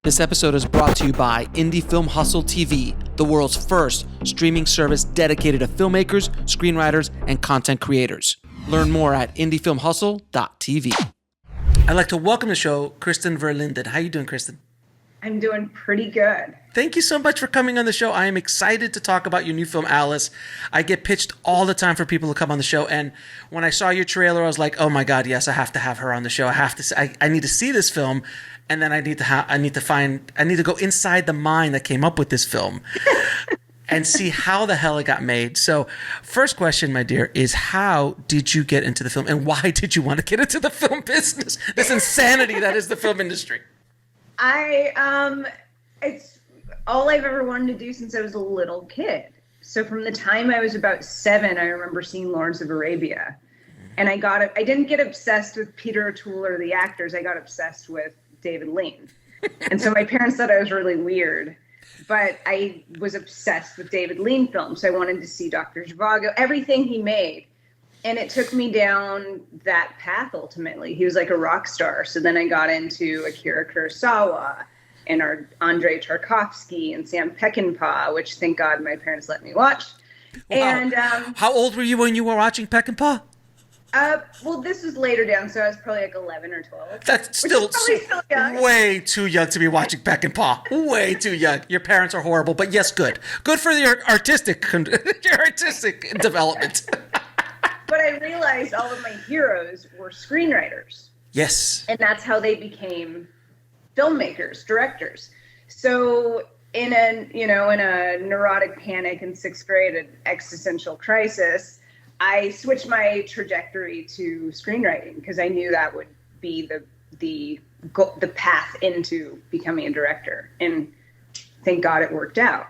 This episode is brought to you by Indie Film Hustle TV, the world's first streaming service dedicated to filmmakers, screenwriters, and content creators. Learn more at indiefilmhustle.tv. I'd like to welcome to the show Krystin Ver Linden. How are you doing, Kristen? I'm doing pretty good. Thank you so much for coming on the show. I am excited to talk about your new film, Alice. I get pitched all the time for people to come on the show, and when I saw your trailer, I was like, "Oh my God, yes, I have to have her on the show. I need to see this film, and then I need to go inside the mind that came up with this film, and see how the hell it got made." So, first question, my dear, is how did you get into the film, and why did you want to get into the film business? This insanity that is the film industry. It's all I've ever wanted to do since I was a little kid. So from the time I was about 7, I remember seeing Lawrence of Arabia. And I didn't get obsessed with Peter O'Toole or the actors. I got obsessed with David Lean. And so my parents thought I was really weird, but I was obsessed with David Lean films. So I wanted to see Dr. Zhivago, everything he made. And it took me down that path ultimately. He was like a rock star. So then I got into Akira Kurosawa and Andrei Tarkovsky and Sam Peckinpah, which thank God my parents let me watch. Wow. And how old were you when you were watching Peckinpah? Well, this was later down, so I was probably like 11 or 12. That's still young. Way too young to be watching Peckinpah. Way too young. Your parents are horrible, but yes, good. Good for your artistic development. But I realized all of my heroes were screenwriters. Yes. And that's how they became filmmakers, directors. So in a neurotic panic in 6th grade, an existential crisis, I switched my trajectory to screenwriting because I knew that would be the path into becoming a director. And thank God it worked out.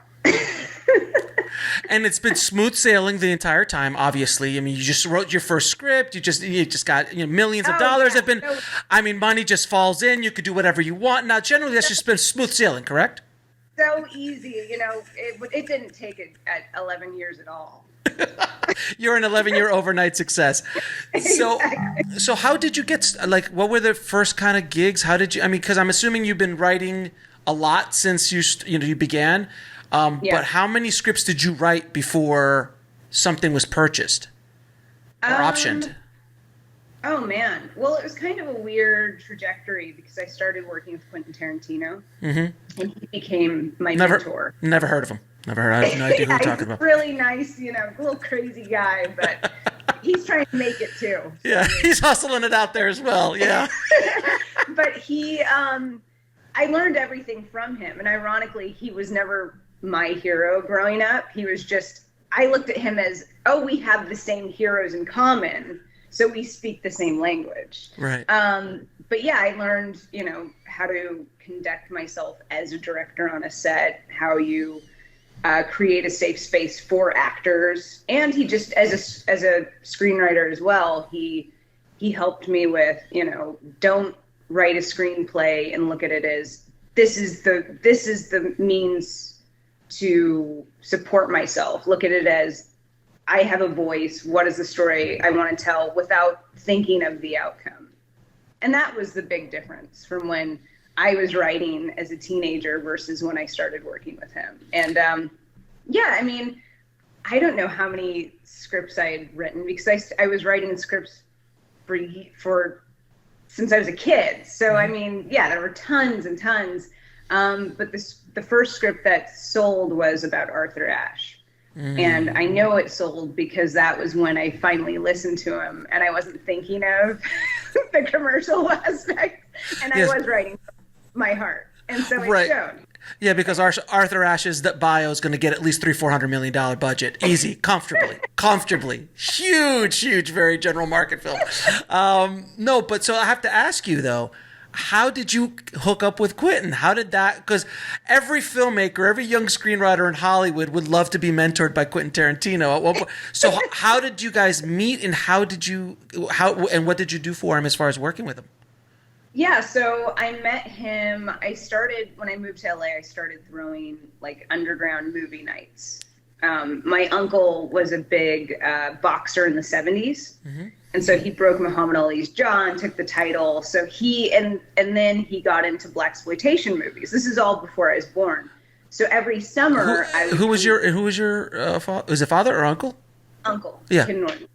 And it's been smooth sailing the entire time, obviously. I mean, you just wrote your first script. You just got millions of dollars have been. I mean, money just falls in. You could do whatever you want. Now, generally, that's just been smooth sailing, correct? So easy, it didn't take it at 11 years at all. You're an 11-year overnight success. So how did you get, what were the first kind of gigs? How did you, because I'm assuming you've been writing a lot since you began. Yeah. But how many scripts did you write before something was purchased or optioned? Oh, man. Well, it was kind of a weird trajectory because I started working with Quentin Tarantino, and he became my mentor. Never heard of him. I have no idea who you're talking about. He's a really nice, little crazy guy, but he's trying to make it too. So. Yeah, he's hustling it out there as well, yeah. But I learned everything from him, and ironically, he was never my hero growing up. He was I looked at him as, we have the same heroes in common, so we speak the same language. Right. But yeah, I learned, how to conduct myself as a director on a set, how you create a safe space for actors. And he just, as a screenwriter as well, he helped me with, don't write a screenplay and look at it as, this is the means to support myself. Look at it as, I have a voice. What is the story I want to tell without thinking of the outcome? And that was the big difference from when I was writing as a teenager versus when I started working with him. And I don't know how many scripts I had written because I was writing scripts for since I was a kid. So, there were tons and tons. But the first script that sold was about Arthur Ashe. And I know it sold because that was when I finally listened to him and I wasn't thinking of the commercial aspect, and I was writing my heart. And so it showed. Yeah, because Arthur Ashe's bio is going to get at least $300-400 million budget. Easy, comfortably. Huge, very general market film. But so I have to ask you, though, how did you hook up with Quentin? How did that, because every filmmaker, every young screenwriter in Hollywood would love to be mentored by Quentin Tarantino at one point. So how did you guys meet, and what did you do for him as far as working with him? Yeah, so I met him, when I moved to LA, I started throwing underground movie nights. My uncle was a big boxer in the 70s. And so he broke Muhammad Ali's jaw and took the title. So and then he got into blaxploitation movies. This is all before I was born. So every summer, who was your father? Was it father or uncle? Uncle. Yeah. Ken Norton.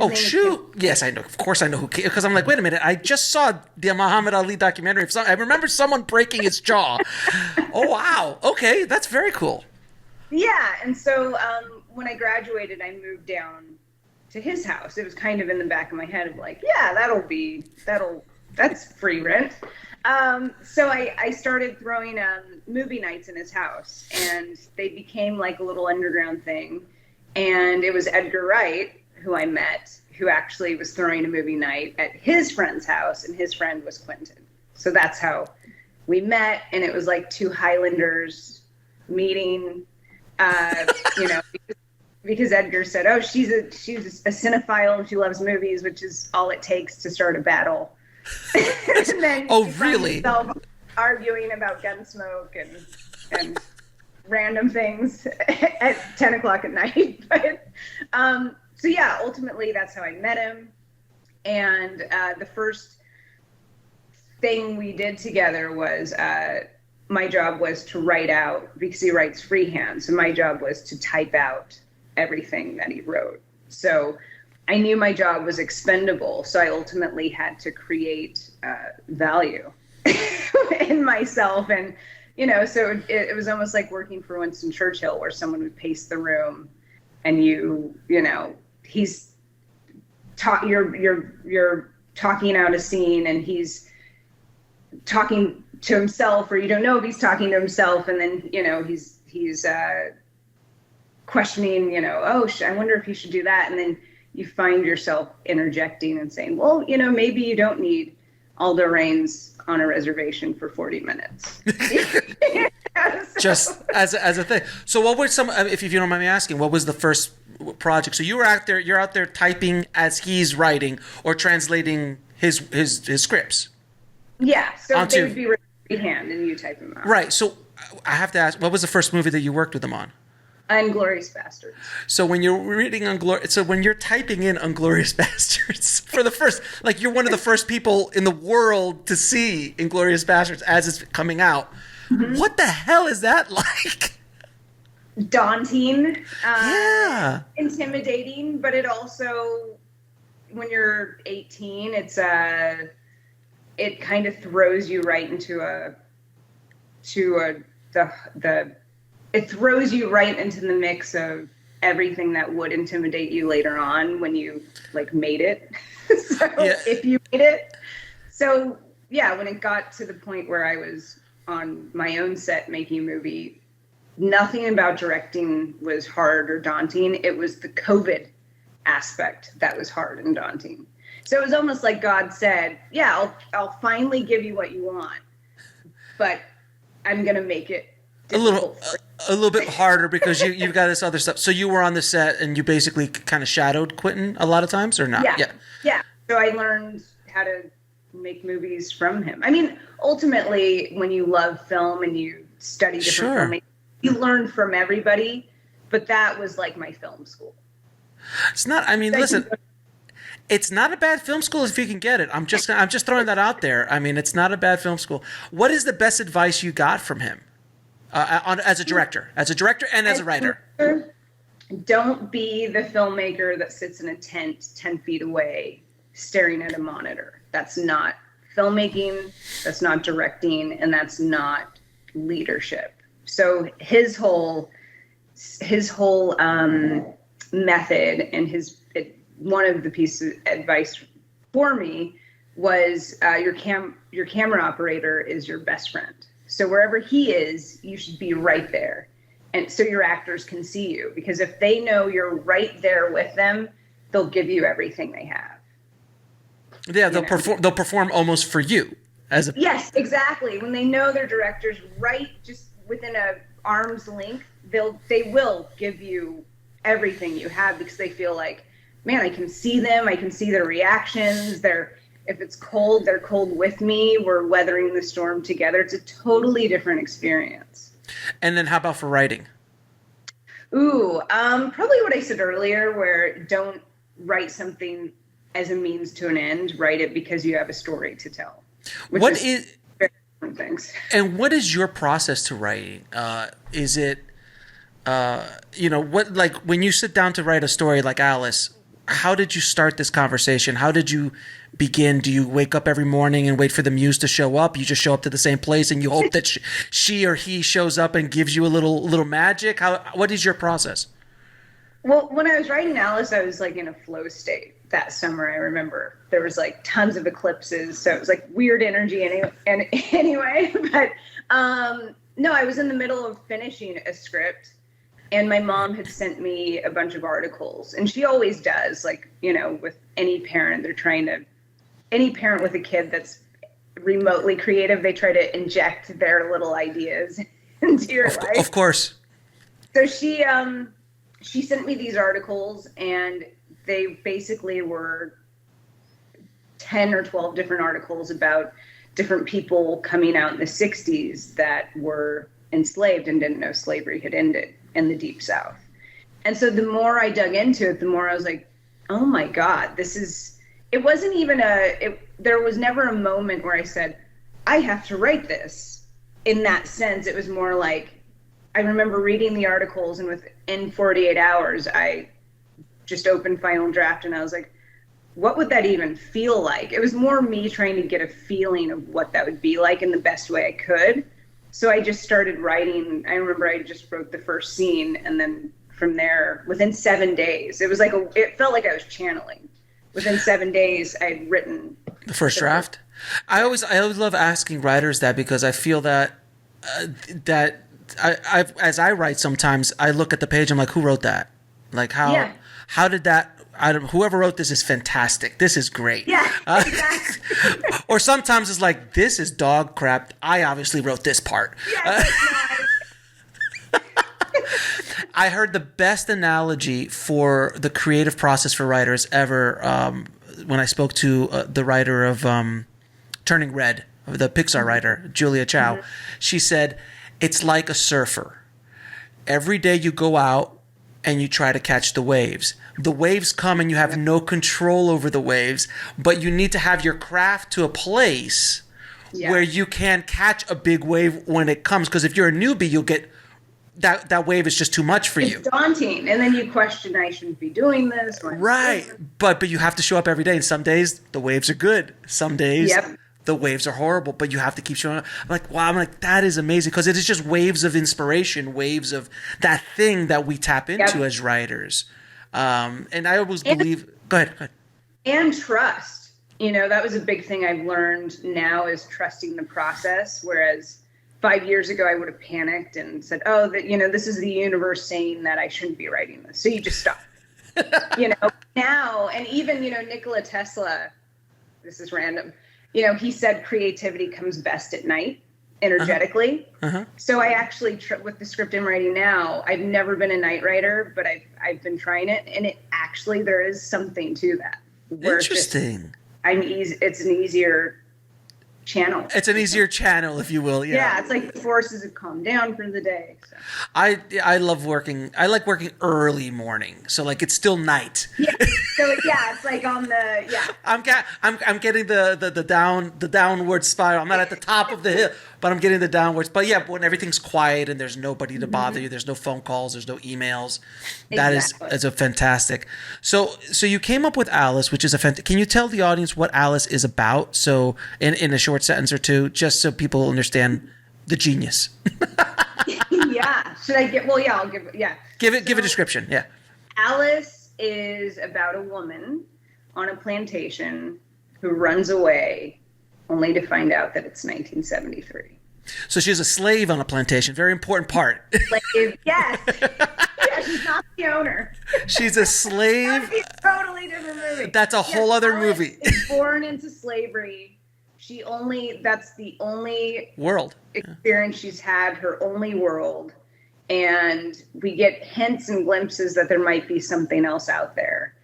Oh, shoot. Yes, I know. Of course I know who, because I'm like, wait a minute. I just saw the Muhammad Ali documentary. I remember someone breaking his jaw. Oh, wow. Okay. That's very cool. Yeah. And so when I graduated, I moved down to his house. It was kind of in the back of my head of like, yeah, that's free rent. So I started throwing movie nights in his house, and they became like a little underground thing. And it was Edgar Wright, who I met, who actually was throwing a movie night at his friend's house, and his friend was Quentin. So that's how we met, and it was like two Highlanders meeting, because Edgar said, oh, she's a cinephile and she loves movies, which is all it takes to start a battle. And then really? Arguing about Gunsmoke and random things at 10 o'clock at night. But so yeah, ultimately that's how I met him. And the first thing we did together was my job was to write out, because he writes freehand. So my job was to type out everything that he wrote. So I knew my job was expendable. So I ultimately had to create value in myself. And, so it was almost like working for Winston Churchill, where someone would pace the room and he's you're talking out a scene and he's talking to himself, or you don't know if he's talking to himself. And then, he's questioning, I wonder if he should do that. And then you find yourself interjecting and saying, well, maybe you don't need Aldo Raines on a reservation for 40 minutes. Just as a thing. So what were some, if you don't mind me asking, what was the first project? So you're out there typing as he's writing or translating his scripts. Yeah. So they would be written freehand and you type them out. Right. So I have to ask, what was the first movie that you worked with him on? Unglorious Bastards. So when you're reading when you're typing in Unglorious Bastards for the first, like you're one of the first people in the world to see Inglourious Bastards as it's coming out. Mm-hmm. What the hell is that like? Daunting. Intimidating, but it also, when you're 18, it kind of throws you right into it throws you right into the mix of everything that would intimidate you later on when you made it. If you made it. So yeah, when it got to the point where I was on my own set making a movie, nothing about directing was hard or daunting. It was the COVID aspect that was hard and daunting. So it was almost like God said, yeah, I'll finally give you what you want, but I'm going to make it a little bit harder because you've got this other stuff. So you were on the set and you basically kind of shadowed Quentin a lot of times, or not? Yeah. So I learned how to make movies from him. I mean, ultimately, when you love film and you study different filmmaking, you learn from everybody. But that was like my film school. It's not. I mean, listen. It's not a bad film school if you can get it. I'm just throwing that out there. I mean, it's not a bad film school. What is the best advice you got from him? As a director and as a writer? Don't be the filmmaker that sits in a tent 10 feet away staring at a monitor. That's not filmmaking, that's not directing, and that's not leadership. So his whole method and one of the pieces of advice for me was your camera operator is your best friend. So wherever he is, you should be right there. And so your actors can see you, because if they know you're right there with them, they'll give you everything they have. Yeah, they'll perform almost for you. Yes, exactly. When they know their director's right just within a arm's length, they will give you everything you have, because they feel like, man, I can see them, I can see their reactions, if it's cold, they're cold with me. We're weathering the storm together. It's a totally different experience. And then how about for writing? Probably what I said earlier, where don't write something as a means to an end. Write it because you have a story to tell. What is very different things. And what is your process to writing? Is it, what, like when you sit down to write a story like Alice, how did you start this conversation? How did you begin? Do you wake up every morning and wait for the muse to show up? You just show up to the same place and you hope that she or he shows up and gives you a little magic? What is your process? Well, when I was writing Alice, I was like in a flow state that summer. I remember there was like tons of eclipses, so it was like weird energy anyway. But no, I was in the middle of finishing a script, and my mom had sent me a bunch of articles, and she always does. Like, with any parent, any parent with a kid that's remotely creative, they try to inject their little ideas into your life. Of course. So she sent me these articles, and they basically were 10 or 12 different articles about different people coming out in the 60s that were enslaved and didn't know slavery had ended in the Deep South. And so the more I dug into it, the more I was like, oh my God, it wasn't even there was never a moment where I said, I have to write this. In that sense, it was more like, I remember reading the articles, and within 48 hours, I just opened Final Draft, and I was like, what would that even feel like? It was more me trying to get a feeling of what that would be like in the best way I could. So I just started writing. I remember I just wrote the first scene, and then from there, within 7 days, it felt like I was channeling. Within 7 days, I'd written the first draft. I always love asking writers that, because I feel that as I write, sometimes I look at the page, I'm like, who wrote that? Like, how did that? Whoever wrote this is fantastic. This is great. Yeah, exactly. Or sometimes it's like, this is dog crap. I obviously wrote this part. Yeah, I heard the best analogy for the creative process for writers ever when I spoke to the writer of Turning Red, the Pixar writer, Julia Chow. Mm-hmm. She said, it's like a surfer. Every day you go out and you try to catch the waves. The waves come and you have no control over the waves, but you need to have your craft to a place where you can catch a big wave when it comes. Because if you're a newbie, you'll get that wave is just too much for you. It's daunting. And then you question, I shouldn't be doing this. Right. But you have to show up every day. And some days the waves are good. Some days the waves are horrible, but you have to keep showing up. I'm like, wow, that is amazing, because it is just waves of inspiration, waves of that thing that we tap into as writers. And I always believe, go ahead. And trust. That was a big thing I've learned now, is trusting the process. Whereas 5 years ago, I would have panicked and said, oh, this is the universe saying that I shouldn't be writing this. So you just stop. Now, and even, Nikola Tesla, this is random, he said creativity comes best at night, energetically. Uh-huh. So I actually, with the script I'm writing now, I've never been a night writer, but I've been trying it, and there is something to that. Interesting. It's an easier channel. It's an easier channel, if you will. Yeah, it's like the forces have calmed down for the day. So. I love working. I like working early morning, so like it's still night. Yeah. So it's like on the I'm getting the downward spiral. I'm not at the top of the hill, but I'm getting the downwards. But yeah, when everything's quiet and there's nobody to bother you, there's no phone calls, there's no emails. That is a fantastic. So you came up with Alice, which is Can you tell the audience what Alice is about? So in a short sentence or two, just so people understand the genius. Yeah. Should I get? Well, yeah. I'll give. Yeah. Give a description. Yeah. Alice is about a woman on a plantation who runs away, only to find out that it's 1973. So she's a slave on a plantation. Very important part. Slave. Yes. Yeah, she's not the owner. She's a slave. That's a totally different movie. That's a whole other Alice movie. is born into slavery. That's the only world experience she's had, her only world. And we get hints and glimpses that there might be something else out there.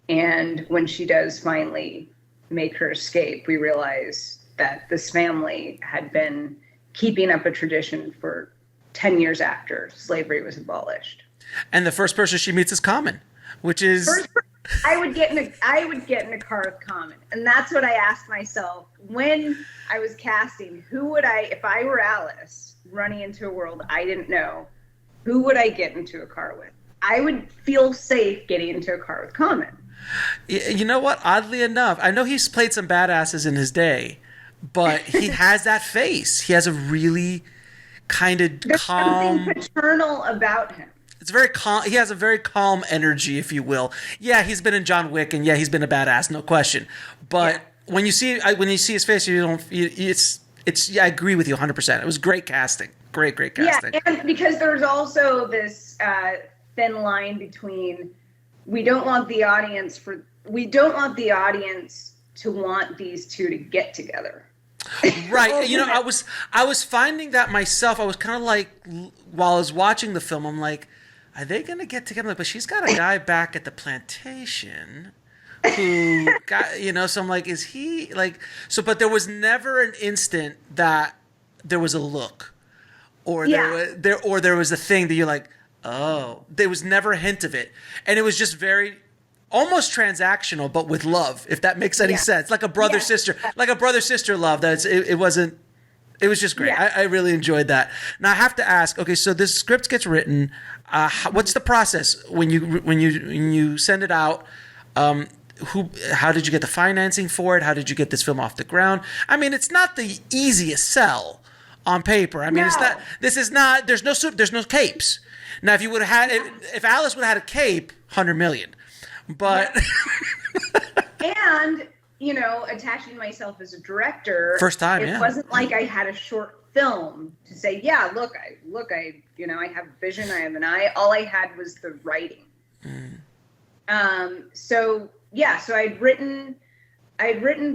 And when she does finally make her escape, we realize that this family had been keeping up a tradition for 10 years after slavery was abolished. And the first person she meets is Common, which is... First person I would get in a car with Common, and that's what I asked myself when I was casting. If I were Alice running into a world I didn't know, who would I get into a car with? I would feel safe getting into a car with Common. You know what? Oddly enough, I know he's played some badasses in his day, but he has that face. He has a really kind of calm. There's something paternal about him. It's very calm. He has a very calm energy, if you will. Yeah, he's been in John Wick, and yeah, he's been a badass, no question. But when you see his face, you don't. It's. Yeah, I agree with you 100%. It was great casting. Great casting. Yeah, and because there's also this thin line between we don't want the audience to want these two to get together. Right. You know, I was finding that myself. I was kind of like, while I was watching the film, I'm like, are they going to get together? But she's got a guy back at the plantation who got, you know, so I'm like, is he like, so, but there was never an instant that there was a look or there was a thing that you're like, oh, there was never a hint of it. And it was just very, almost transactional, but with love, if that makes any sense. Like a brother-sister love. It was just great. Yeah. I really enjoyed that. Now I have to ask, okay, so this script gets written. What's the process when you send it out? How did you get the financing for it? How did you get this film off the ground? I mean, it's not the easiest sell on paper. I mean, there's no capes. Now, if you would have had, if Alice would have had a cape, 100 million. But and you know, attaching myself as a director, first time, it wasn't like I had a short film to say, yeah, look, I you know, I have vision, I have an eye. All I had was the writing. So I'd written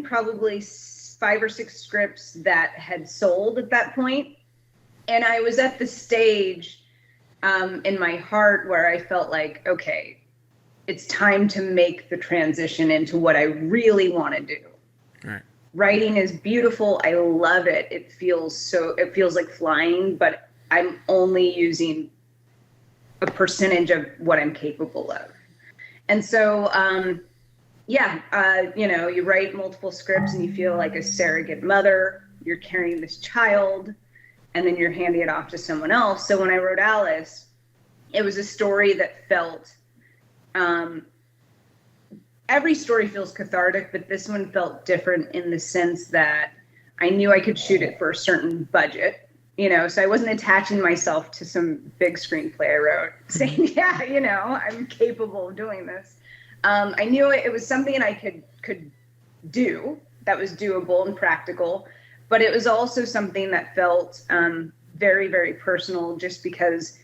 probably 5 or 6 scripts that had sold at that point, and I was at the stage in my heart where I felt like, okay, it's time to make the transition into what I really want to do. Right. Writing is beautiful. I love it. It feels like flying, but I'm only using a percentage of what I'm capable of. And so, you know, you write multiple scripts and you feel like a surrogate mother. You're carrying this child, and then you're handing it off to someone else. So when I wrote Alice, it was a story that felt, every story feels cathartic, but this one felt different in the sense that I knew I could shoot it for a certain budget, you know, so I wasn't attaching myself to some big screenplay I wrote saying, yeah, you know, I'm capable of doing this. I knew it was something I could do that was doable and practical, but it was also something that felt very, very personal, just because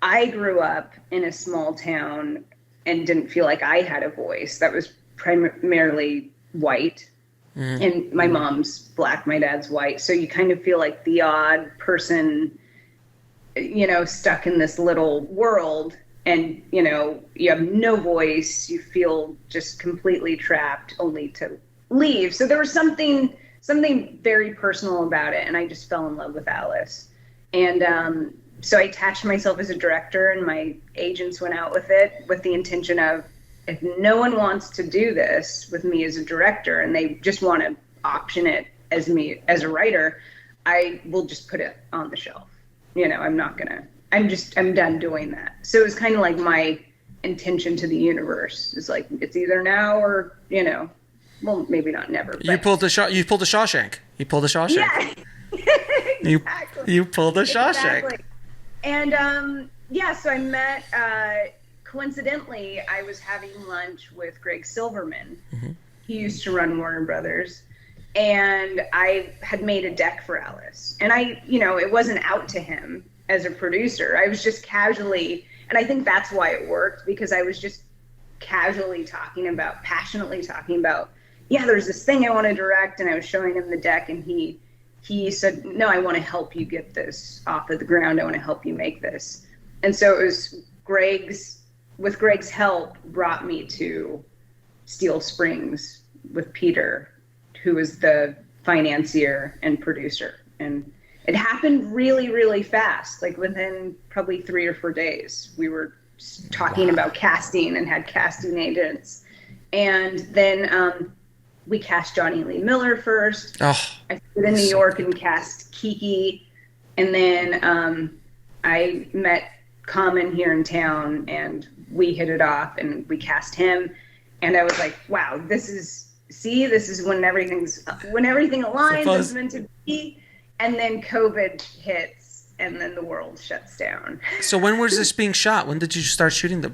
I grew up in a small town and didn't feel like I had a voice that was primarily white. And my mom's black, my dad's white. So you kind of feel like the odd person, you know, stuck in this little world, and, you know, you have no voice. You feel just completely trapped, only to leave. So there was something very personal about it. And I just fell in love with Alice. And, so I attached myself as a director, and my agents went out with it with the intention of, if no one wants to do this with me as a director and they just want to option it as me as a writer, I will just put it on the shelf. You know, I'm done doing that. So it was kind of like my intention to the universe is like, it's either now or, you know, well, maybe not never. But. You pulled the Shawshank. Yeah. Exactly. You pulled the Shawshank. Exactly. And so I met, coincidentally, I was having lunch with Greg Silverman. Mm-hmm. He used to run Warner Brothers, and I had made a deck for Alice. And it wasn't out to him as a producer. I was just casually, and I think that's why it worked, because I was just passionately talking about, yeah, there's this thing I want to direct, and I was showing him the deck, and he said, no, I want to help you get this off of the ground. I want to help you make this. And so it was Greg's help brought me to Steel Springs with Peter, who was the financier and producer. And it happened really, really fast. Like within probably 3 or 4 days, we were talking about casting and had casting agents. And then we cast Jonny Lee Miller first. Oh, I flew to New York and cast Keke. And then I met Common here in town, and we hit it off, and we cast him. And I was like, wow, this is when everything aligns, it's meant to be. And then COVID hits, and then the world shuts down. So when was this being shot? When did you start shooting the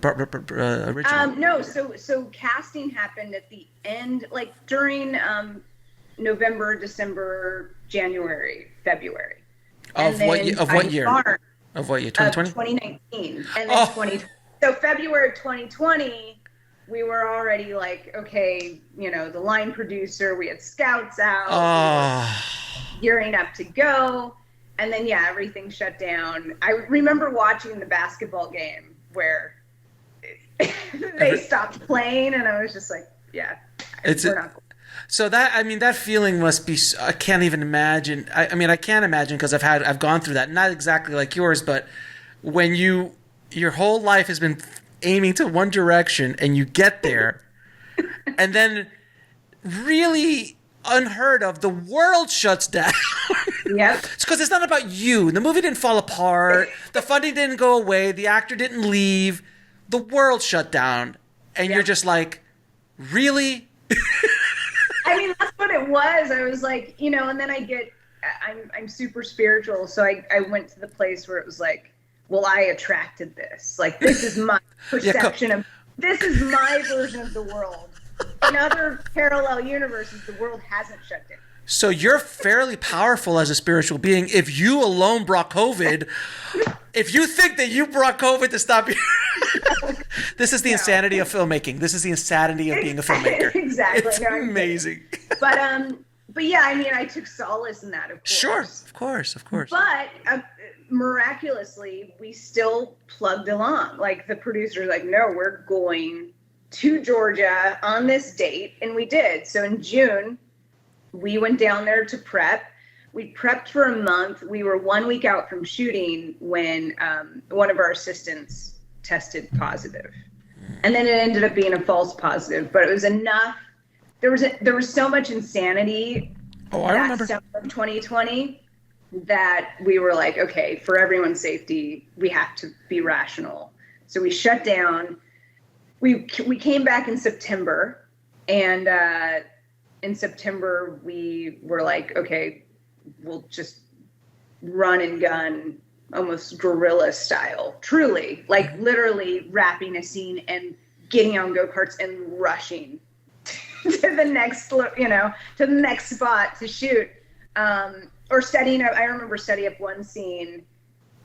original? No, so casting happened at the end, like during November, December, January, February. Of what year? Of what year? 2020? 2019. And then 2020. So February 2020, we were already like, okay, the line producer, we had scouts out, we were gearing up to go. And then, everything shut down. I remember watching the basketball game where they stopped playing, and I was just like, we're not going. So that feeling must be, I can't even imagine. I can't imagine because I've gone through that. Not exactly like yours, but when your whole life has been aiming to one direction and you get there and then really unheard of, the world shuts down. Yep. It's because it's not about you. The movie didn't fall apart. The funding didn't go away. The actor didn't leave. The world shut down. And you're just like, really? That's what it was. I was like, and then I'm super spiritual. So I went to the place where it was like, well, I attracted this. Like, this is my perception this is my version of the world. In other parallel universes, the world hasn't shut down. So you're fairly powerful as a spiritual being. If you alone brought COVID, if you think that you brought COVID to stop you, this is the insanity of filmmaking. This is the insanity of being a filmmaker. Exactly. It's amazing. But I took solace in that, of course. Sure, of course. But miraculously, we still plugged along. Like, the producer's like, no, we're going to Georgia on this date, and we did. So in June, we went down there to prep. We prepped for a month. We were 1 week out from shooting when one of our assistants tested positive. And then it ended up being a false positive, but it was enough. There was so much insanity that summer of 2020 that we were like, okay, for everyone's safety, we have to be rational. So we shut down. We came back in September, and in September, we were like, okay, we'll just run and gun, almost guerrilla style, truly, like literally wrapping a scene and getting on go-karts and rushing to the next, to the next spot to shoot. Or setting up, I remember setting up one scene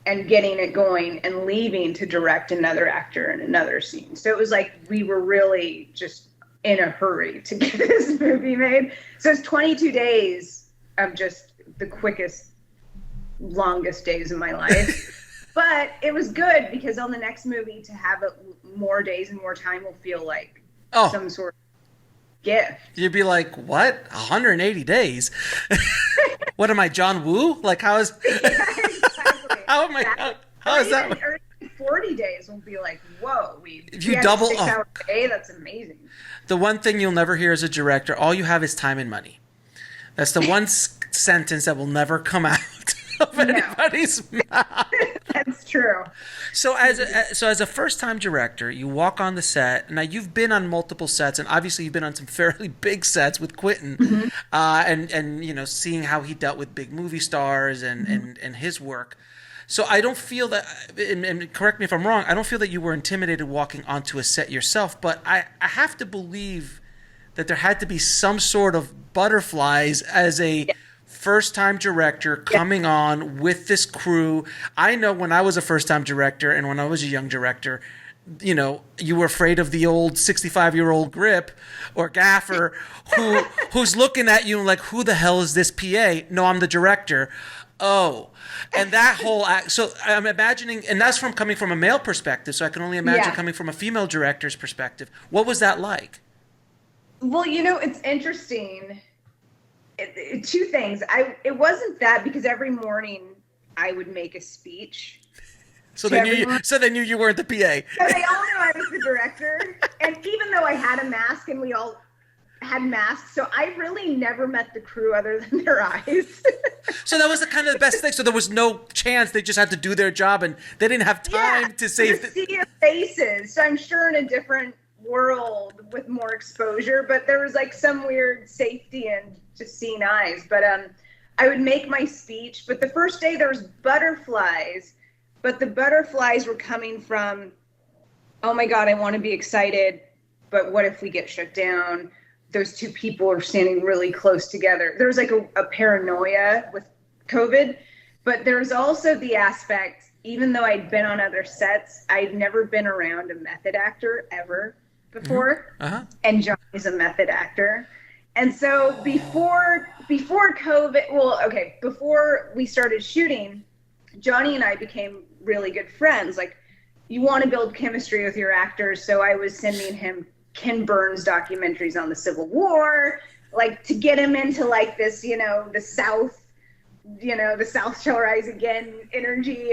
and getting it going and leaving to direct another actor in another scene. So it was like, we were really just in a hurry to get this movie made. So it's 22 days of just the quickest, longest days of my life. But it was good because on the next movie, to have more days and more time will feel like some sort of gift. You'd be like, what? 180 days? What am I, John Woo? Like, how is... Exactly. How am I... How is that? Or 40 days will be like, whoa, if you double... 6 hours a day, that's amazing. The one thing you'll never hear as a director, all you have is time and money. That's the one sentence that will never come out of anybody's mouth. That's true. So as a first-time director, you walk on the set. Now, you've been on multiple sets, and obviously you've been on some fairly big sets with Quentin, and seeing how he dealt with big movie stars and his work. So I don't feel that, and correct me if I'm wrong, I don't feel that you were intimidated walking onto a set yourself, but I have to believe that there had to be some sort of butterflies as a first-time director coming on with this crew. I know when I was a first-time director and when I was a young director, you were afraid of the old 65-year-old grip or gaffer who's looking at you and like, who the hell is this PA? No, I'm the director. Oh, and that whole act. So I'm imagining, and that's coming from a male perspective. So I can only imagine coming from a female director's perspective. What was that like? Well, it's interesting. Two things. It wasn't that, because every morning I would make a speech So they knew you weren't the PA. So they all knew I was the director. And even though I had a mask and we all had masks, so I really never met the crew other than their eyes. So that was the kind of the best thing. So there was no chance. They just had to do their job, and they didn't have time to save the sea of faces. So I'm sure in a different world with more exposure, but there was like some weird safety and just seeing eyes. But I would make my speech, but the first day there was butterflies, but the butterflies were coming from, oh my God, I want to be excited, but what if we get shut down? Those two people are standing really close together. There was like a paranoia with COVID, but there's also the aspect, even though I'd been on other sets, I'd never been around a method actor ever before. And Johnny's a method actor. And so before COVID, before we started shooting, Johnny and I became really good friends. Like, you want to build chemistry with your actors. So I was sending him Ken Burns documentaries on the Civil War, like to get him into like this, the South, the South shall rise again energy,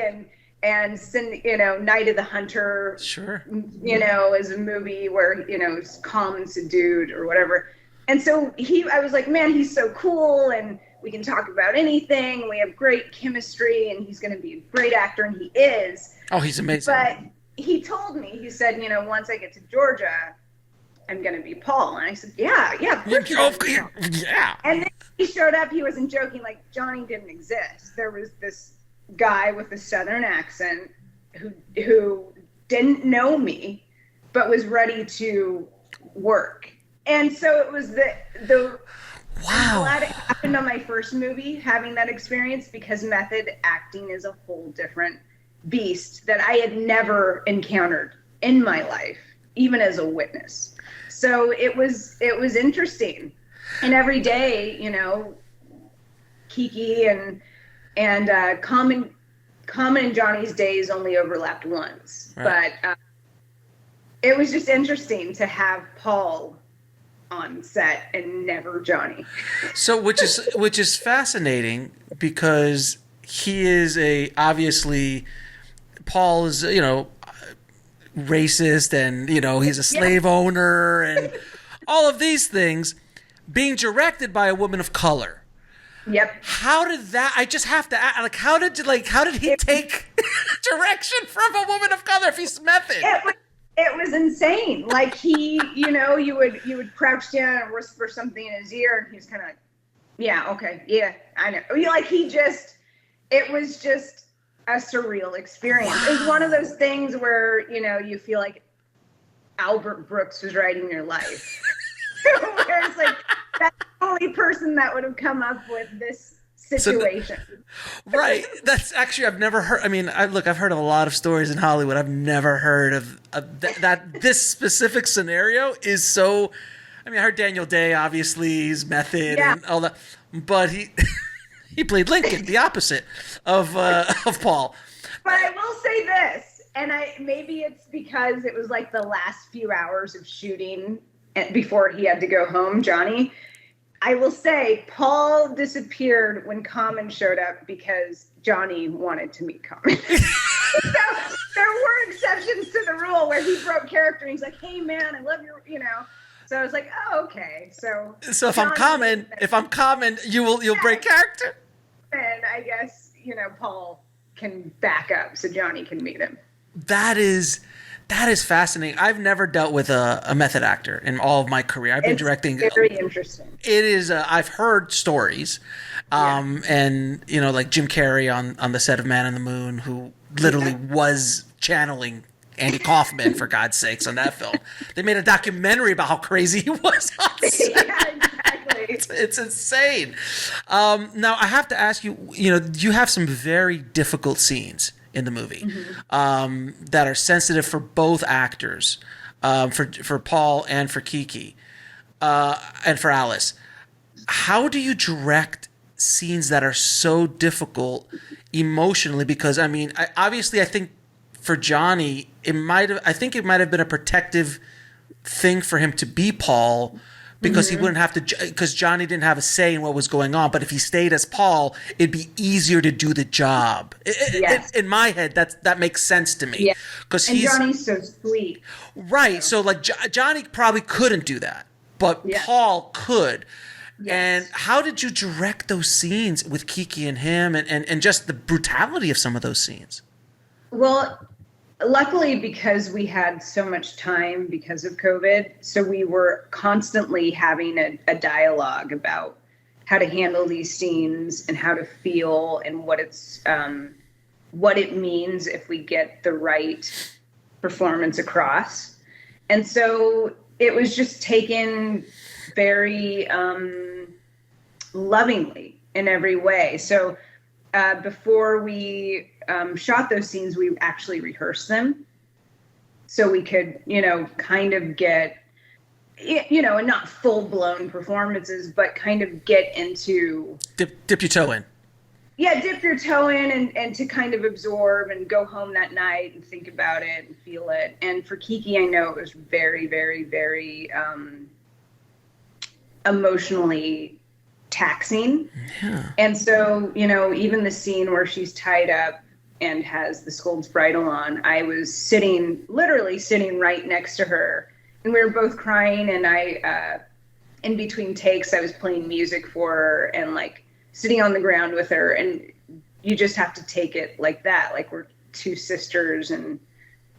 and send, Night of the Hunter, sure, is a movie where, it's calm and subdued or whatever. And so I was like, man, he's so cool, and we can talk about anything. We have great chemistry, and he's going to be a great actor, and he is. Oh, he's amazing. But he told me, he said, once I get to Georgia, I'm going to be Paul. And I said, yeah. Yeah. And then he showed up. He wasn't joking. Like, Johnny didn't exist. There was this guy with a Southern accent who didn't know me, but was ready to work. And so it was the wow. I'm glad it happened on my first movie, having that experience, because method acting is a whole different beast that I had never encountered in my life, even as a witness. So it was interesting. And every day, Keke and Common and Johnny's days only overlapped once. Right. But it was just interesting to have Paul on set and never Johnny. So which is fascinating, because he is obviously Paul is, racist, and he's a slave owner and all of these things, being directed by a woman of color. Yep. How did that? I just have to ask, like, how did he take direction from a woman of color if he's method? It was insane. Like, he, you would crouch down and whisper something in his ear, and he's kind of like, yeah, okay, yeah, I know. Like, it was just a surreal experience. Wow. It was one of those things where, you feel like Albert Brooks was writing your life. Where it's like, that's the only person that would have come up with this situation. Right. That's actually, I've never heard. I mean, I've heard of a lot of stories in Hollywood. I've never heard of that. This specific scenario is so. I mean, I heard Daniel Day, obviously, he's method and all that, but he played Lincoln, the opposite of Paul. But I will say this, and maybe it's because it was like the last few hours of shooting before he had to go home, Johnny. I will say Paul disappeared when Common showed up because Johnny wanted to meet Common. So there were exceptions to the rule where he broke character. And he's like, "Hey man, I love your," So I was like, "Oh, okay." So if I'm Common, you'll break character. And I guess Paul can back up so Johnny can meet him. That is fascinating. I've never dealt with a method actor in all of my career. I've been directing. Very interesting. It is. I've heard stories, and like Jim Carrey on the set of Man on the Moon, who literally was channeling Andy Kaufman, for God's sakes, on that film. They made a documentary about how crazy he was on set. Yeah, exactly. It's insane. Now I have to ask you. You have some very difficult scenes in the movie, that are sensitive for both actors, for Paul and for Keke, and for Alice. How do you direct scenes that are so difficult emotionally? Because I mean, I think for Johnny, it might have been a protective thing for him to be Paul, because he wouldn't have to, because Johnny didn't have a say in what was going on. But if he stayed as Paul, it'd be easier to do the job. In my head, that makes sense to me. Because Johnny's so sweet. Right. So like Johnny probably couldn't do that, but Paul could. Yes. And how did you direct those scenes with Keke and him and just the brutality of some of those scenes? Well, luckily, because we had so much time because of COVID, so we were constantly having a dialogue about how to handle these scenes and how to feel and what it means if we get the right performance across. And so it was just taken very lovingly in every way. So before we shot those scenes, we actually rehearsed them so we could, kind of get, and not full-blown performances, but kind of get into... Dip your toe in. Yeah, dip your toe in and to kind of absorb and go home that night and think about it and feel it. And for Keke, I know it was very, very, very emotionally taxing. Yeah. And so, even the scene where she's tied up and has the Scold's bridle on, I was literally sitting right next to her, and we were both crying, and I, in between takes, I was playing music for her and like sitting on the ground with her, and you just have to take it like that. Like we're two sisters and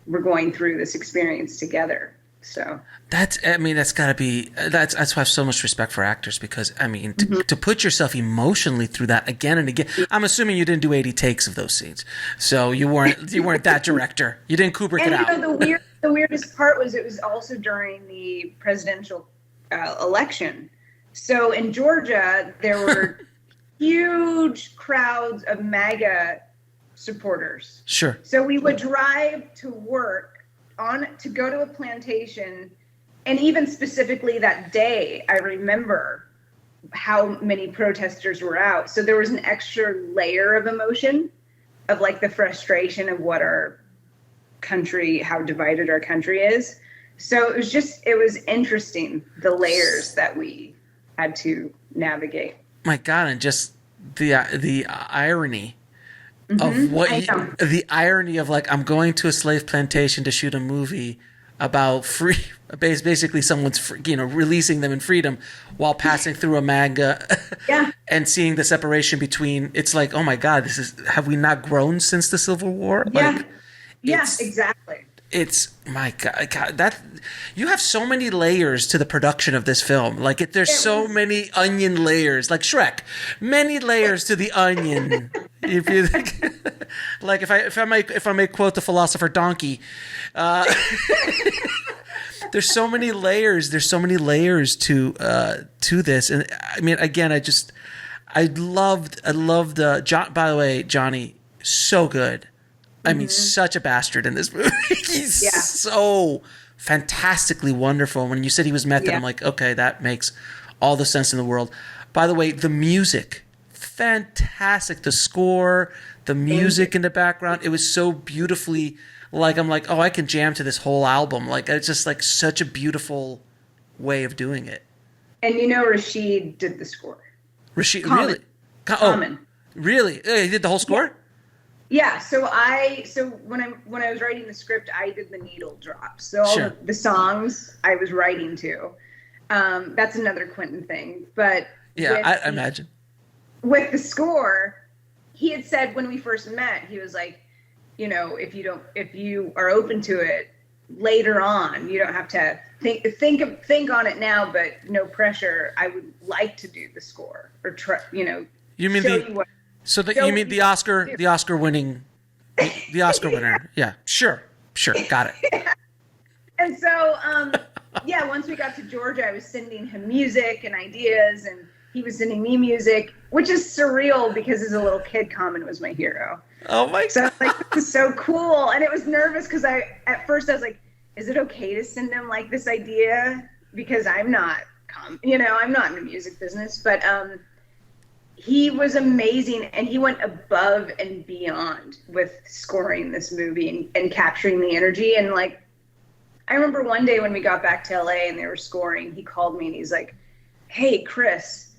we're going through this experience together. So that's gotta be, that's why I have so much respect for actors, because to put yourself emotionally through that again and again. I'm assuming you didn't do 80 takes of those scenes, so you weren't that director. You didn't Kubrick it out. The weirdest part was it was also during the presidential election. So in Georgia, there were huge crowds of MAGA supporters. Sure. So we would drive to work to go to a plantation, and even specifically that day, I remember how many protesters were out. So there was an extra layer of emotion of like the frustration of what our country, how divided our country is. So it was interesting, the layers that we had to navigate. My God, and just the irony of what the irony of like, I'm going to a slave plantation to shoot a movie about basically someone's releasing them in freedom while passing through a MAGA and seeing the separation between, it's like, oh my God, have we not grown since the Civil War? Exactly. It's, my God, that you have so many layers to the production of this film. Like there's so many onion layers, like Shrek, many layers to the onion. If you like, if I may quote the philosopher Donkey, there's so many layers. There's so many layers to this, and I mean, again, I loved John. By the way, Johnny, so good. I mean, such a bastard in this movie. He's so fantastically wonderful. When you said he was method, I'm like, okay, that makes all the sense in the world. By the way, the music, fantastic. The score, the music in the background, it was so beautifully, like, I'm like, oh, I can jam to this whole album. Like, it's just like such a beautiful way of doing it. And Rashid did the score. Rashid, Common. really? Common. Really? He did the whole score? Yeah, so when I was writing the script, I did the needle drops. So all the songs I was writing to. That's another Quentin thing. But I imagine. With the score, he had said when we first met, he was like, if you are open to it later on, you don't have to think on it now, but no pressure. I would like to do the score or try, You mean you mean the Oscar winning, the Oscar winner? Yeah, sure, got it. And so, once we got to Georgia, I was sending him music and ideas, and he was sending me music, which is surreal because as a little kid, Common was my hero. Oh my God! So I was like, this is so cool, and it was nervous because at first I was like, is it okay to send him like this idea, because I'm not, I'm not in the music business, but he was amazing, and he went above and beyond with scoring this movie and capturing the energy. And like, I remember one day when we got back to LA and they were scoring, he called me and he's like, "Hey, Chris,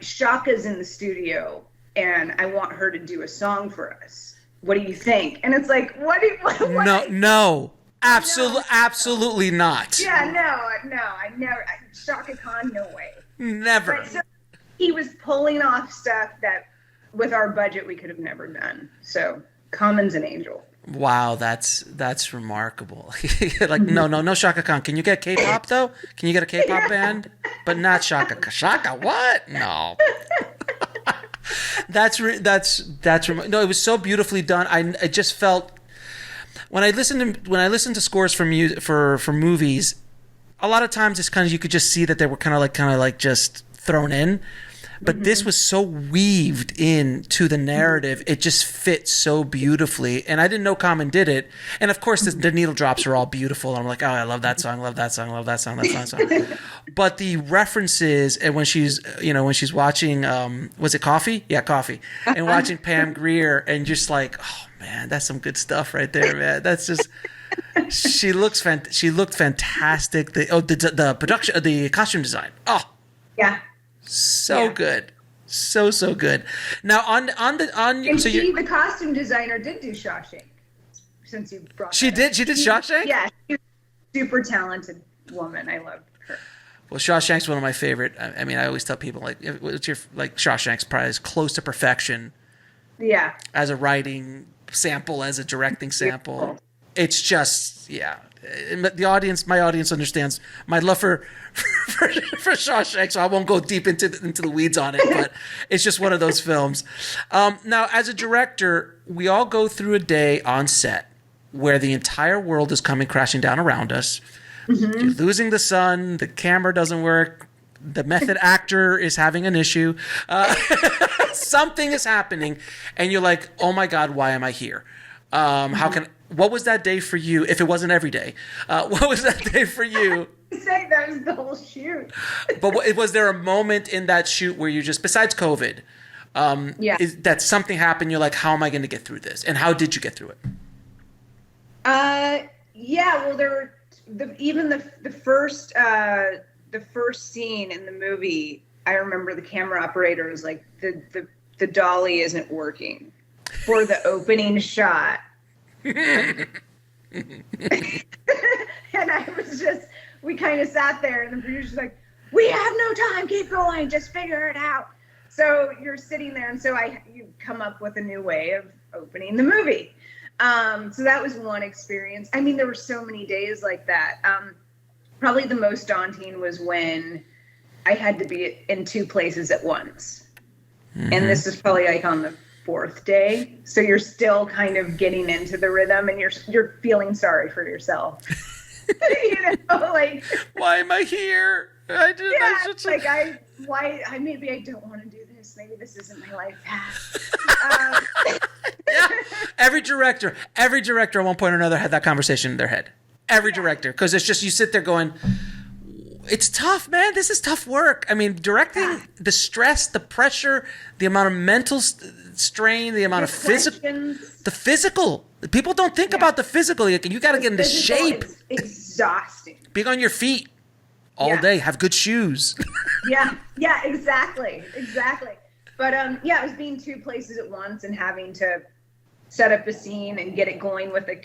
Shaka's in the studio and I want her to do a song for us. What do you think?" And it's like, what? No, absolutely not. Yeah, no, I never. Shaka Khan, no way. Never. But so he was pulling off stuff that, with our budget, we could have never done. So Common's an angel. Wow, that's remarkable. Like, no, Shaka Khan. Can you get K-pop though? Can you get a K-pop band? But not Shaka. Shaka, what? No. No. It was so beautifully done. I just felt when I listened to scores for movies, a lot of times it's kind of, you could just see that they were kind of like just thrown in. But this was so weaved into the narrative. It just fit so beautifully. And I didn't know Common did it. And of course, the needle drops are all beautiful. I'm like, oh, I love that song, love that song, love that song, that song. But the references, and when she's watching, was it Coffee? Yeah, Coffee. And watching Pam Grier, and just like, oh man, that's some good stuff right there, man. That's just, she looked fantastic. The production, the costume design. Oh, yeah. So good. So good. Now the costume designer did do Shawshank, since you brought She did Shawshank? Yeah, she's a super talented woman. I love her. Well, Shawshank's one of my favorite. I mean, I always tell people, like, what's your, like, Shawshank's probably as close to perfection. Yeah. As a writing sample, as a directing sample. Beautiful. It's just, yeah. My audience understands my love for Shawshank, so I won't go deep into the weeds on it, but it's just one of those films. Now, as a director, we all go through a day on set where the entire world is coming crashing down around us. Mm-hmm. You're losing the sun, the camera doesn't work, the method actor is having an issue, something is happening, and you're like, oh my God, why am I here? What was that day for you, if it wasn't every day? What was that day for you? Say that was the whole shoot. But was there a moment in that shoot where you just, besides COVID, that something happened, you're like, how am I going to get through this? And how did you get through it? Yeah, well, there were the first scene in the movie. I remember the camera operator was like, the dolly isn't working for the opening shot. And I was just, we kind of sat there, and the producer's like, we have no time, keep going, just figure it out. So you're sitting there, and so you come up with a new way of opening the movie. So that was one experience. I mean, there were so many days like that. Probably the most daunting was when I had to be in two places at once. Mm-hmm. And this is probably like on the fourth day, so you're still kind of getting into the rhythm, and you're feeling sorry for yourself. You know, like, why am I here? Maybe I don't want to do this. Maybe this isn't my life path. Yeah, every director at one point or another had that conversation in their head. Every director, because it's just, you sit there going, it's tough, man. This is tough work. I mean, directing, the stress, the pressure, the amount of mental strain, the amount of physical. People don't think about the physical. You got to get into shape. It's exhausting. Being on your feet all day. Have good shoes. Yeah, exactly. But it was being two places at once and having to set up a scene and get it going with a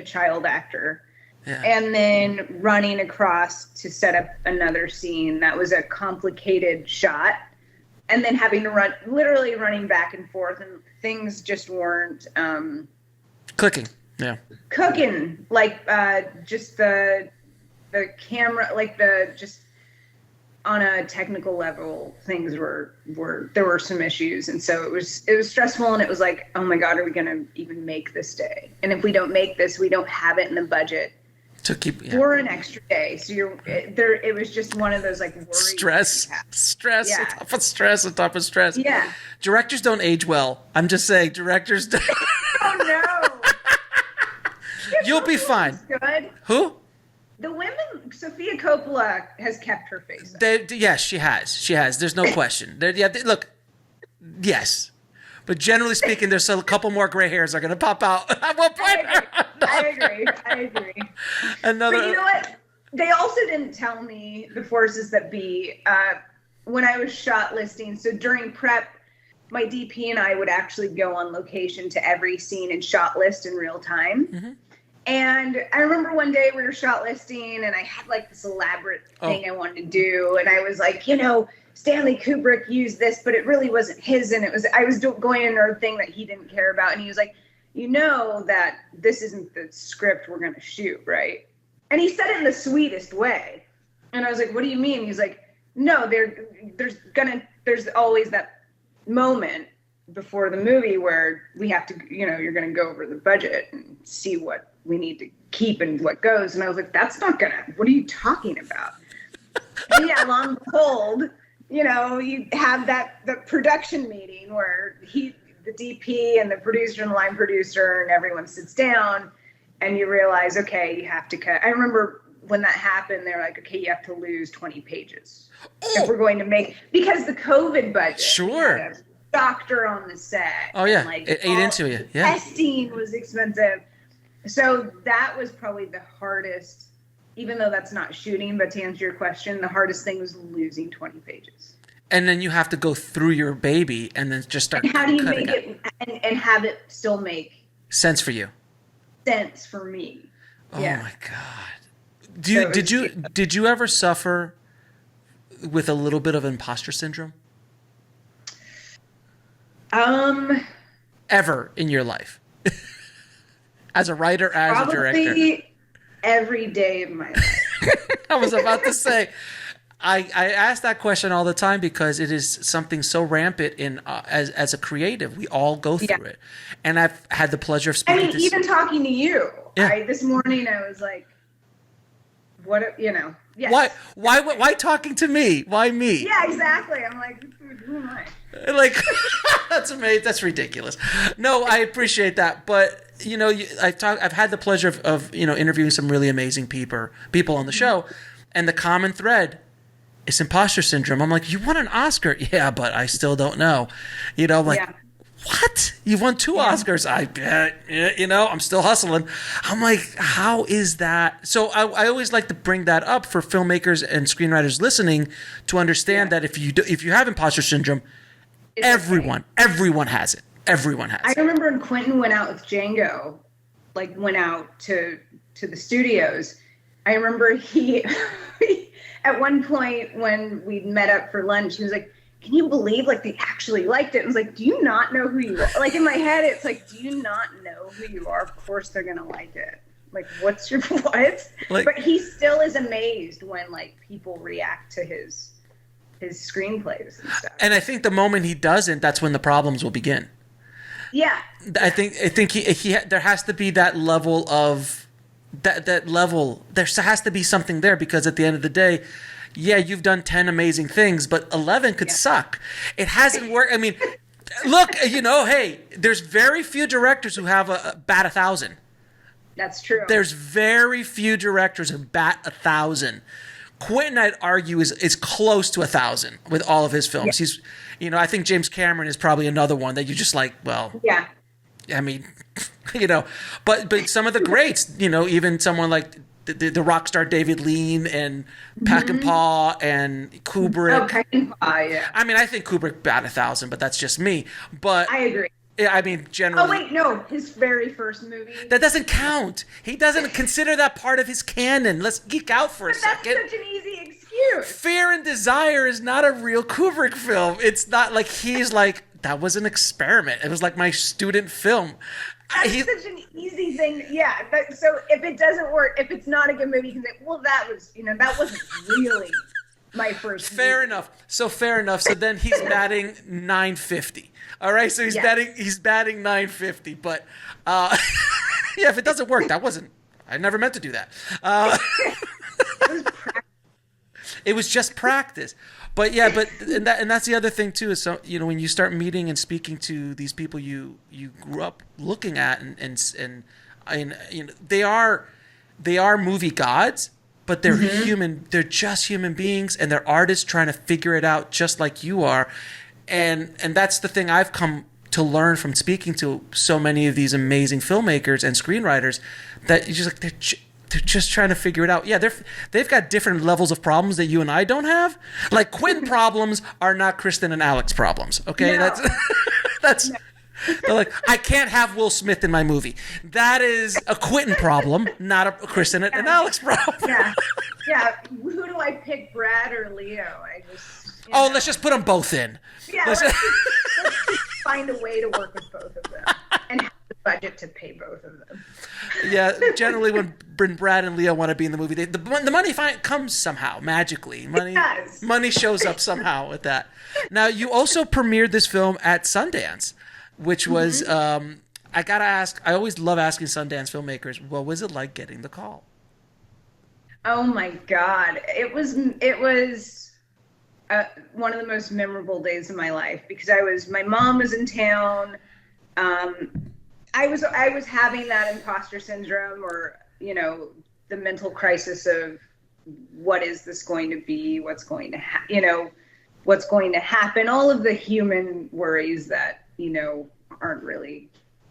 child actor. Yeah. And then running across to set up another scene. That was a complicated shot. And then having to running back and forth, and things just weren't clicking. Yeah. Cooking. Like just the camera, like just on a technical level, things were there were some issues, and so it was stressful, and it was like, oh my God, are we gonna even make this day? And if we don't make this, we don't have it in the budget to keep for an extra day. So it was just one of those like worries. Stress on top of stress on top of stress. Yeah. Directors don't age well. I'm just saying, directors don't. Oh no. You'll be fine. Good. Who? The women, Sofia Coppola has kept her face up. Yes, she has. There's no question. Look, yes. But generally speaking, there's a couple more gray hairs are going to pop out at one point. I agree. Another. But you know what? They also didn't tell me, the forces that be, when I was shortlisting. So during prep, my DP and I would actually go on location to every scene and shortlist in real time. Mm-hmm. And I remember one day we were shortlisting, and I had like this elaborate thing I wanted to do, and I was like, Stanley Kubrick used this, but it really wasn't his, and I was going another thing that he didn't care about, and he was like, that this isn't the script we're gonna shoot, right? And he said it in the sweetest way, and I was like, what do you mean? He's like, no, there's always that moment before the movie where we have to, you're gonna go over the budget and see what we need to keep and what goes. And I was like, what are you talking about? And yeah, lo and behold, you have the production meeting where the DP and the producer and the line producer and everyone sits down, and you realize, okay, you have to cut. I remember when that happened, they're like, okay, you have to lose 20 pages if we're going to make, because the COVID budget. Sure. Doctor on the set. Oh yeah, and it ate into you. Yeah. Testing was expensive. So that was probably the hardest, even though that's not shooting, but to answer your question, the hardest thing was losing 20 pages. And then you have to go through your baby and then just start. And how do you make it and have it still make sense for you? Sense for me. Oh my God. Did you ever suffer with a little bit of imposter syndrome? Ever in your life? As a writer, as a director? Probably every day of my life. I was about to say, I ask that question all the time because it is something so rampant in as a creative. We all go through it. And I've had the pleasure of speaking even talking to you. Yeah. This morning I was like, what, yes. Why talking to me? Why me? Yeah, exactly. I'm like, who am I? Like, that's amazing. That's ridiculous. No, I appreciate that. But, I've had the pleasure of interviewing some really amazing people on the show. And the common thread is imposter syndrome. I'm like, you won an Oscar. Yeah, but I still don't know. I'm like, what? You won 2 Oscars. I bet, I'm still hustling. I'm like, how is that? So I always like to bring that up for filmmakers and screenwriters listening to understand that if you have imposter syndrome, everyone has it. Everyone has it. I remember when Quentin went out with Django, went out to the studios. I remember he, at one point when we met up for lunch, he was like, can you believe they actually liked it? I was like, do you not know who you are? In my head, it's like, do you not know who you are? Of course they're going to like it. What's your, what? But he still is amazed when people react to his screenplays and stuff. And I think the moment he doesn't, that's when the problems will begin. Yeah. I think he there has to be that level of that level. There has to be something there, because at the end of the day, yeah, you've done 10 amazing things, but 11 could suck. It hasn't worked. I mean, look, hey, there's very few directors who have a bat 1,000. That's true. There's very few directors who bat 1,000. Quentin, I'd argue, is close to 1,000 with all of his films. Yeah. He's, I think James Cameron is probably another one that you just yeah. I mean, but some of the greats, even someone like the rock star David Lean and Peckinpah and Kubrick. Oh, Peckinpah, yeah. I mean, I think Kubrick bat 1,000, but that's just me. But I agree. I mean, generally. Oh, wait, no. His very first movie. That doesn't count. He doesn't consider that part of his canon. Let's geek out for a second. That's such an easy excuse. Fear and Desire is not a real Kubrick film. It's not like he's like, that was an experiment. It was like my student film. That's such an easy thing. Yeah. So if it doesn't work, if it's not a good movie, you can say, well, that wasn't really my first Fair movie. enough. So then he's batting 950. All right. So he's batting 950. But yeah, if it doesn't work, I never meant to do that. It was just practice. But yeah, and that's the other thing too, is when you start meeting and speaking to these people you grew up looking at and they are movie gods, but they're human. They're just human beings, and they're artists trying to figure it out just like you are. And that's the thing I've come to learn from speaking to so many of these amazing filmmakers and screenwriters that you just like they're just trying to figure it out. Yeah, they've got different levels of problems that you and I don't have. Like Quentin problems are not Kristen and Alex problems. Okay, No. that's. They're like, I can't have Will Smith in my movie. That is a Quentin problem, not a Kristen and Alex problem. Yeah. Who do I pick, Brad or Leo? Let's just put them both in. Yeah, let's just find a way to work with both of them and have the budget to pay both of them. Yeah, generally when Brad and Leo want to be in the movie, the money comes somehow, magically. Money shows up somehow with that. Now, you also premiered this film at Sundance, which was, I gotta ask, I always love asking Sundance filmmakers, what was it like getting the call? Oh my God. It was one of the most memorable days of my life because my mom was in town. I was having that imposter syndrome or, the mental crisis of what is this going to be? What's going to what's going to happen? All of the human worries that, aren't really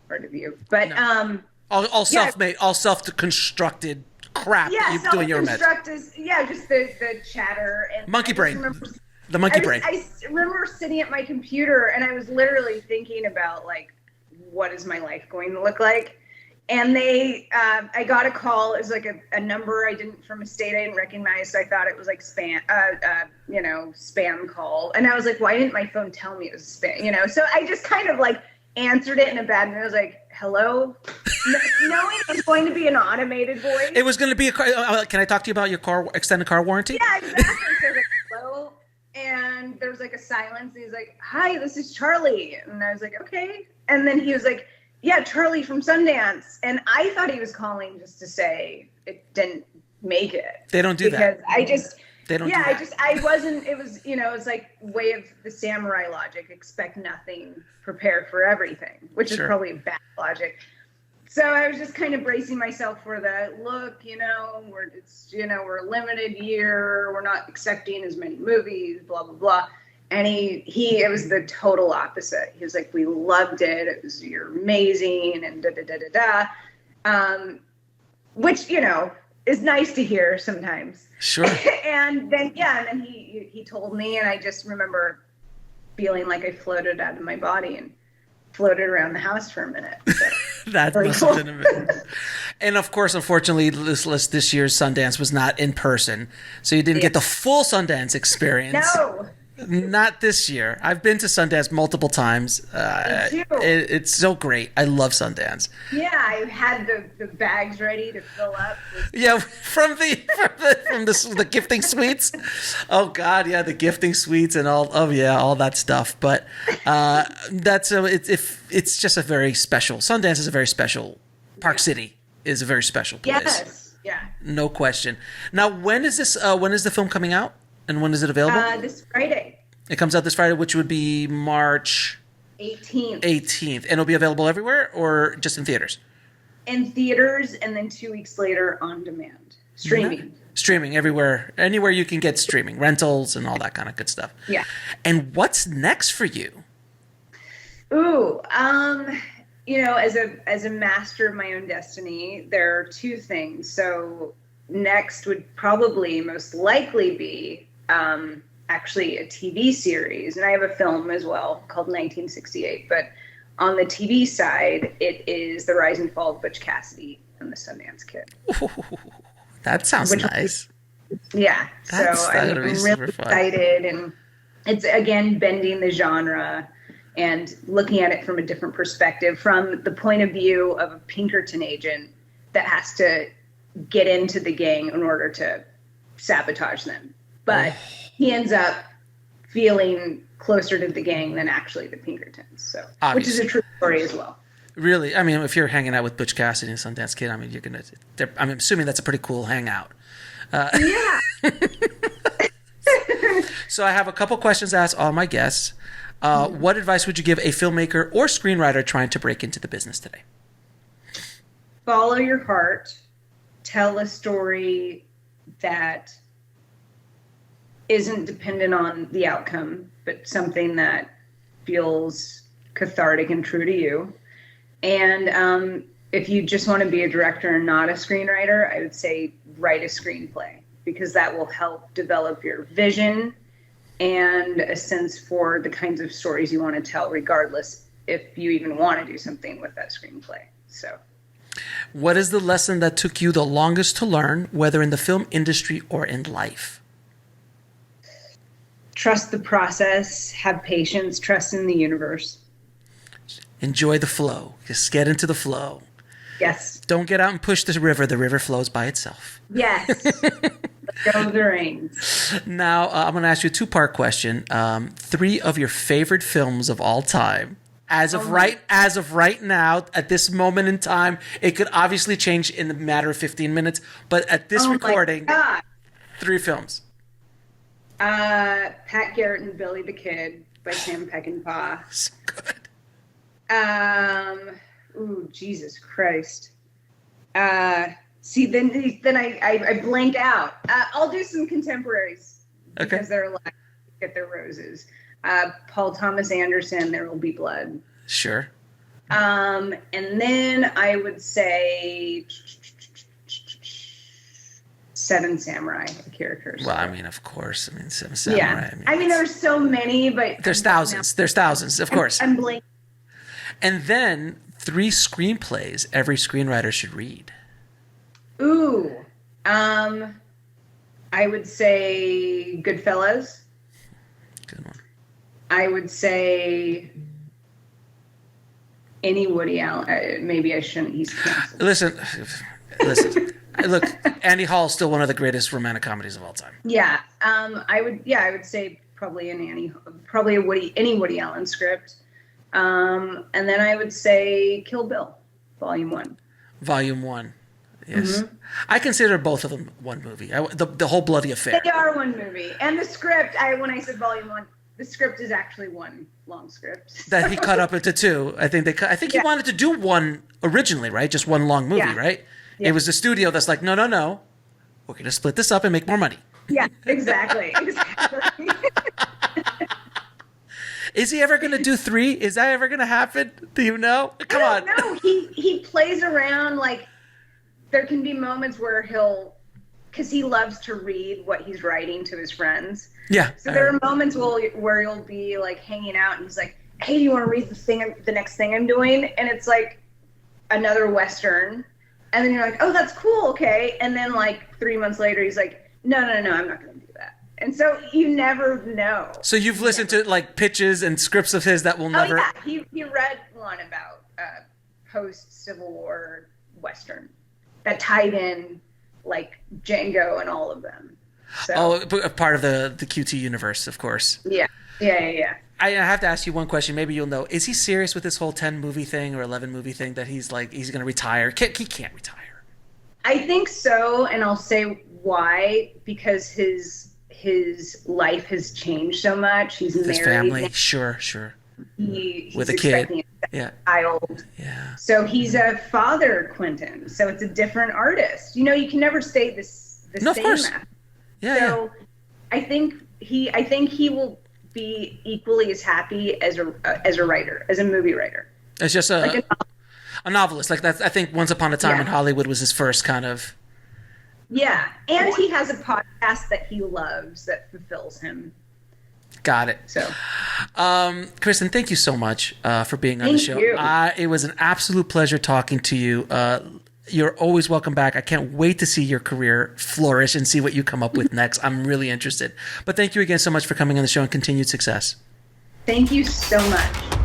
part of you. But no. All self-made, all self-constructed crap that you do in your med. Just the chatter and monkey brain. The monkey brain. I remember sitting at my computer and I was literally thinking about like, what is my life going to look like? And I got a call. It was like a number from a state I didn't recognize. So I thought it was like spam call. And I was like, why didn't my phone tell me it was spam? So I just kind of like answered it in a bad mood. I was like, hello? Knowing it was going to be an automated voice. It was going to be a car. Can I talk to you about your extended car warranty? Yeah, exactly. So I was like, hello? And there was like a silence. And he's like, hi, this is Charlie. And I was like, okay. And then he was like, yeah, Charlie from Sundance. And I thought he was calling just to say it didn't make it. They don't do that. Because They don't do that. I wasn't, it was, it's like way of the samurai logic, expect nothing, prepare for everything, which is probably bad logic. So I was just kind of bracing myself for the look, we're a limited year, we're not accepting as many movies, blah, blah, blah. And it was the total opposite. He was like, we loved it. You're amazing and da-da-da-da-da. Which, is nice to hear sometimes. Sure. And then he told me, and I just remember feeling like I floated out of my body and floated around the house for a minute. So, that must have been amazing. And of course, unfortunately, this year's Sundance was not in person. So you didn't get the full Sundance experience. No. Not this year. I've been to Sundance multiple times. Me too. It's so great. I love Sundance. Yeah, I had the bags ready to fill up. From the gifting suites. Oh God, yeah, the gifting suites and all. Oh yeah, all that stuff. But it's just a very special. Sundance is a very special. Park City is a very special place. Yes. Yeah. No question. Now, when is this? When is the film coming out? And when is it available? This Friday. It comes out this Friday, which would be March 18th. And it'll be available everywhere or just in theaters? In theaters, and then 2 weeks later on demand. Streaming. Mm-hmm. Streaming everywhere. Anywhere you can get streaming. Rentals and all that kind of good stuff. Yeah. And what's next for you? Ooh, as a master of my own destiny, there are two things. So next would probably most likely be actually a TV series, and I have a film as well called 1968, but on the TV side it is the rise and fall of Butch Cassidy and the Sundance Kid. Ooh, that sounds nice. Yeah, so I'm really excited, and it's again bending the genre and looking at it from a different perspective, from the point of view of a Pinkerton agent that has to get into the gang in order to sabotage them. But he ends up feeling closer to the gang than actually the Pinkertons. So, obviously. Which is a true story as well. Really? I mean, if you're hanging out with Butch Cassidy and Sundance Kid, I mean, I'm assuming that's a pretty cool hangout. Yeah. So I have a couple questions to ask all my guests. What advice would you give a filmmaker or screenwriter trying to break into the business today? Follow your heart. Tell a story that isn't dependent on the outcome, but something that feels cathartic and true to you. And if you just want to be a director and not a screenwriter, I would say write a screenplay, because that will help develop your vision and a sense for the kinds of stories you want to tell, regardless if you even want to do something with that screenplay. So, what is the lesson that took you the longest to learn, whether in the film industry or in life? Trust the process, have patience, trust in the universe. Enjoy the flow. Just get into the flow. Yes. Don't get out and push the river. The river flows by itself. Yes. Let's go the reins. Now, I'm going to ask you a two-part question. 3 of your favorite films of all time. As of right now, at this moment in time, it could obviously change in a matter of 15 minutes. But at this recording, 3 films. Pat Garrett and Billy the Kid by Sam Peckinpah. So good. Ooh, Jesus Christ. See, then I blank out. I'll do some contemporaries because they're alive. Get their roses. Paul Thomas Anderson, There Will Be Blood. Sure. And then I would say Seven Samurai, Akira Kurosawa. Well, I mean, of course. I mean, Seven Samurai. Yeah. I mean, there's so many, but there's thousands. There's thousands, of course. I'm blanking. And then 3 screenplays every screenwriter should read. Ooh. I would say Goodfellas. Good one. I would say any Woody Allen. Maybe I shouldn't. He's canceled. Listen. Look, Andy Hall is still one of the greatest romantic comedies of all time. Yeah. I would say probably any Woody Allen script. And then I would say Kill Bill, Volume 1. Volume 1. Yes. Mm-hmm. I consider both of them one movie. The whole bloody affair. They are one movie. And the script, when I said Volume 1, the script is actually one long script. That he cut up into 2. I think he wanted to do one originally, right? Just one long movie, right? Yeah. It was the studio that's like, no. We're going to split this up and make more money. Yeah, exactly. Is he ever going to do 3? Is that ever going to happen? Do you know? Come on. No, he plays around. Like, there can be moments where because he loves to read what he's writing to his friends. Yeah. So there are moments where you'll be like hanging out and he's like, hey, do you want to read the next thing I'm doing? And it's like another Western. And then you're like, oh, that's cool. Okay. And then like 3 months later, he's like, no, I'm not going to do that. And so you never know. So you've listened to like pitches and scripts of his that will never. Oh, yeah. He read one about post-Civil War Western that tied in like Django and all of them. So. Oh, part of the QT universe, of course. Yeah. I have to ask you one question. Maybe you'll know. Is he serious with this whole 10 movie thing or 11 movie thing that he's going to retire? He can't retire. I think so, and I'll say why. Because his life has changed so much. He's married. His family, sure. He's with a kid. Yeah. Child. Yeah. So he's a father, Quentin. So it's a different artist. You can never stay the same. Of course. Yeah. So I think he will be equally as happy as a writer, as a movie writer. It's just a novelist. Like that. I think Once Upon a Time in Hollywood was his first kind of. Yeah, and he has a podcast that he loves that fulfills him. Got it. So, Kristen, thank you so much for being on the show. Thank you. It was an absolute pleasure talking to you. You're always welcome back. I can't wait to see your career flourish and see what you come up with next. I'm really interested. But thank you again so much for coming on the show and continued success. Thank you so much.